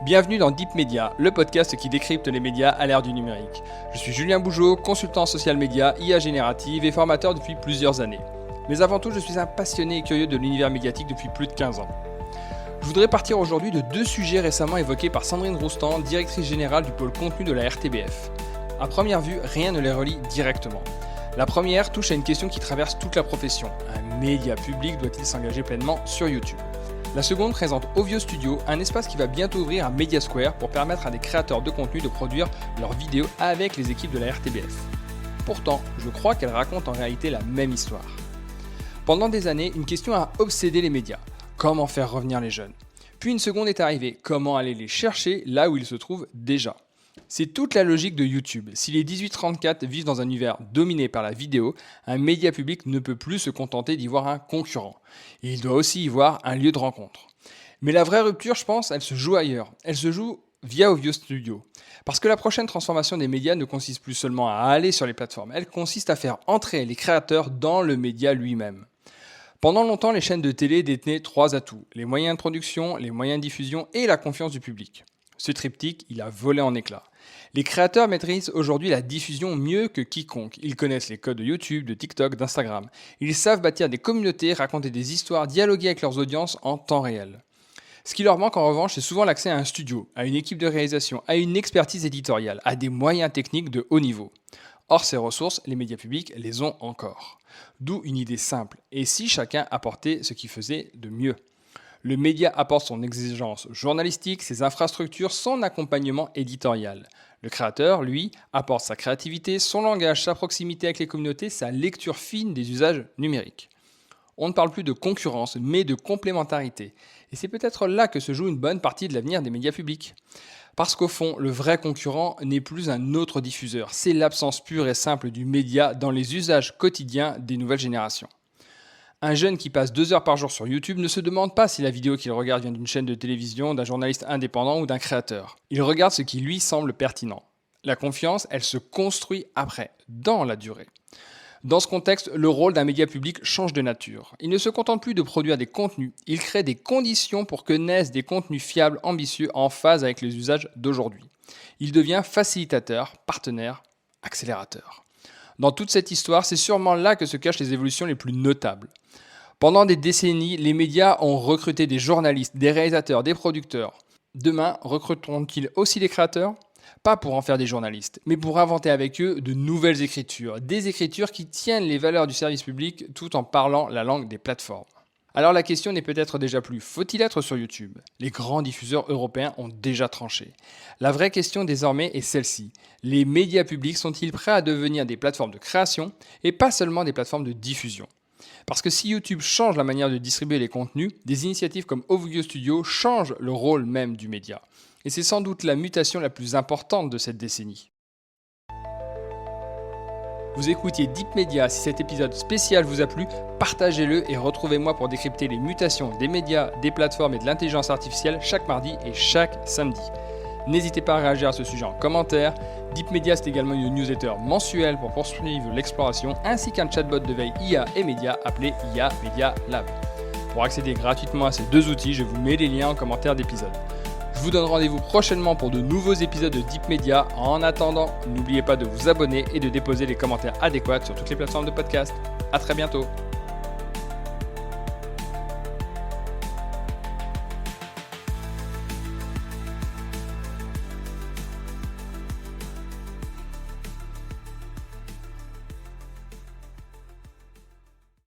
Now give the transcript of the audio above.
Bienvenue dans Deep Media, le podcast qui décrypte les médias à l'ère du numérique. Je suis Julien Bougeot, consultant en social media, IA générative et formateur depuis plusieurs années. Mais avant tout, je suis un passionné et curieux de l'univers médiatique depuis plus de 15 ans. Je voudrais partir aujourd'hui de deux sujets récemment évoqués par Sandrine Roustan, directrice générale du pôle contenu de la RTBF. À première vue, rien ne les relie directement. La première touche à une question qui traverse toute la profession. Un média public doit-il s'engager pleinement sur YouTube ? La seconde présente Ovio Studio, un espace qui va bientôt ouvrir à Media Square pour permettre à des créateurs de contenu de produire leurs vidéos avec les équipes de la RTBF. Pourtant, je crois qu'elle raconte en réalité la même histoire. Pendant des années, une question a obsédé les médias. Comment faire revenir les jeunes ? Puis une seconde est arrivée. Comment aller les chercher là où ils se trouvent déjà ? C'est toute la logique de YouTube. Si les 18-34 vivent dans un univers dominé par la vidéo, un média public ne peut plus se contenter d'y voir un concurrent. Il doit aussi y voir un lieu de rencontre. Mais la vraie rupture, je pense, elle se joue ailleurs. Elle se joue via Ovio Studio. Parce que la prochaine transformation des médias ne consiste plus seulement à aller sur les plateformes, elle consiste à faire entrer les créateurs dans le média lui-même. Pendant longtemps, les chaînes de télé détenaient trois atouts, les moyens de production, les moyens de diffusion et la confiance du public. Ce triptyque, il a volé en éclats. Les créateurs maîtrisent aujourd'hui la diffusion mieux que quiconque. Ils connaissent les codes de YouTube, de TikTok, d'Instagram. Ils savent bâtir des communautés, raconter des histoires, dialoguer avec leurs audiences en temps réel. Ce qui leur manque en revanche, c'est souvent l'accès à un studio, à une équipe de réalisation, à une expertise éditoriale, à des moyens techniques de haut niveau. Or, ces ressources, les médias publics les ont encore. D'où une idée simple. Et si chacun apportait ce qu'il faisait de mieux ? Le média apporte son exigence journalistique, ses infrastructures, son accompagnement éditorial. Le créateur, lui, apporte sa créativité, son langage, sa proximité avec les communautés, sa lecture fine des usages numériques. On ne parle plus de concurrence, mais de complémentarité. Et c'est peut-être là que se joue une bonne partie de l'avenir des médias publics. Parce qu'au fond, le vrai concurrent n'est plus un autre diffuseur. C'est l'absence pure et simple du média dans les usages quotidiens des nouvelles générations. Un jeune qui passe 2 heures par jour sur YouTube ne se demande pas si la vidéo qu'il regarde vient d'une chaîne de télévision, d'un journaliste indépendant ou d'un créateur. Il regarde ce qui lui semble pertinent. La confiance, elle se construit après, dans la durée. Dans ce contexte, le rôle d'un média public change de nature. Il ne se contente plus de produire des contenus, il crée des conditions pour que naissent des contenus fiables, ambitieux, en phase avec les usages d'aujourd'hui. Il devient facilitateur, partenaire, accélérateur. Dans toute cette histoire, c'est sûrement là que se cachent les évolutions les plus notables. Pendant des décennies, les médias ont recruté des journalistes, des réalisateurs, des producteurs. Demain, recruteront-ils aussi des créateurs ? Pas pour en faire des journalistes, mais pour inventer avec eux de nouvelles écritures. Des écritures qui tiennent les valeurs du service public tout en parlant la langue des plateformes. Alors la question n'est peut-être déjà plus, faut-il être sur YouTube ? Les grands diffuseurs européens ont déjà tranché. La vraie question désormais est celle-ci. Les médias publics sont-ils prêts à devenir des plateformes de création et pas seulement des plateformes de diffusion ? Parce que si YouTube change la manière de distribuer les contenus, des initiatives comme Ovio Studio changent le rôle même du média. Et c'est sans doute la mutation la plus importante de cette décennie. Vous écoutiez Deep Media. Si cet épisode spécial vous a plu, partagez-le et retrouvez-moi pour décrypter les mutations des médias, des plateformes et de l'intelligence artificielle chaque mardi et chaque samedi. N'hésitez pas à réagir à ce sujet en commentaire. Deep Media, c'est également une newsletter mensuelle pour poursuivre l'exploration, ainsi qu'un chatbot de veille IA et médias appelé IA Media Lab. Pour accéder gratuitement à ces deux outils, je vous mets les liens en commentaire d'épisode. Je vous donne rendez-vous prochainement pour de nouveaux épisodes de Deep Media. En attendant, n'oubliez pas de vous abonner et de déposer les commentaires adéquats sur toutes les plateformes de podcast. À très bientôt.